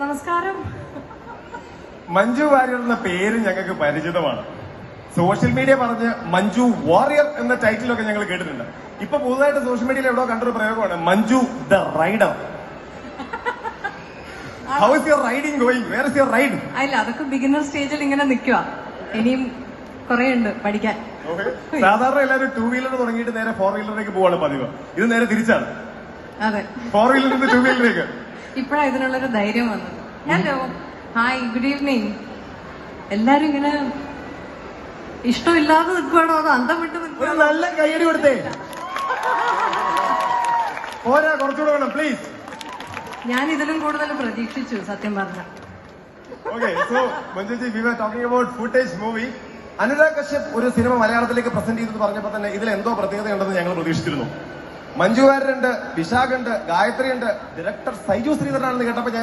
നമസ്കാരം. മഞ്ജു വാര്യർ എന്ന പേര് ഞങ്ങൾക്ക് പരിചിതമാണ്. സോഷ്യൽ മീഡിയ പറഞ്ഞ് മഞ്ജു വാറിയർ എന്ന ടൈറ്റിലൊക്കെ ഞങ്ങൾ കേട്ടിട്ടുണ്ട്. ഇപ്പൊ പുതുതായിട്ട് സോഷ്യൽ മീഡിയയിൽ എവിടെയോ കണ്ടൊരു പ്രയോഗമാണ് Manju the rider. How is your riding going? Where is your ride? അല്ല, അതൊക്കെ ബിഗിനർ സ്റ്റേജിൽ ഇങ്ങനെ നിൽക്കുക. ഇനിയും കുറെ ഉണ്ട് പഠിക്കാൻ. സാധാരണ എല്ലാവരും 2 വീലർ തുടങ്ങിയിട്ട് നേരെ 4 വീലറിലേക്ക് പോവാണ് പതിവ്. ഇത് നേരെ തിരിച്ചാണ്. അതെ, 4 വീലറിൽ നിന്ന് 2 വീലറിലേക്ക്. ഇപ്പഴാ ഇതിനുള്ളൊരു ധൈര്യം വന്നത്. Hello, hi, good evening. എല്ലാരും ഇങ്ങനെ ഇഷ്ടമില്ലാതെ നിൽക്കുവാണോ അതോ അന്തം വിട്ട് ഒരു നിൽക്കുവാണോ? നല്ല കൈയടി കൊടുത്തേ. പോരാ, കുറച്ചുകൂടെ വേണം പ്ലീസ്. ഞാൻ ഇതിലും കൂടുതൽ പ്രതീക്ഷിച്ചു സത്യം പറഞ്ഞ. Okay, so Manjuji, we were talking about footage movie. Anurag Kashyap ഒരു സിനിമ മലയാളത്തിലേക്ക് പ്രസന്റ് ചെയ്തെന്ന് പറഞ്ഞപ്പോൾ തന്നെ ഇതിൽ എന്തോ പ്രത്യേകതയുണ്ടെന്ന് ഞങ്ങൾ പ്രതീക്ഷിച്ചിരുന്നു. മഞ്ജു വാര്യരുണ്ട്, വിശാഖുണ്ട്, ഗായത്രി ഉണ്ട്, ഡയറക്ടർ സൈജു ശ്രീധരനാണെന്ന് കേട്ടപ്പോൾ ഞാൻ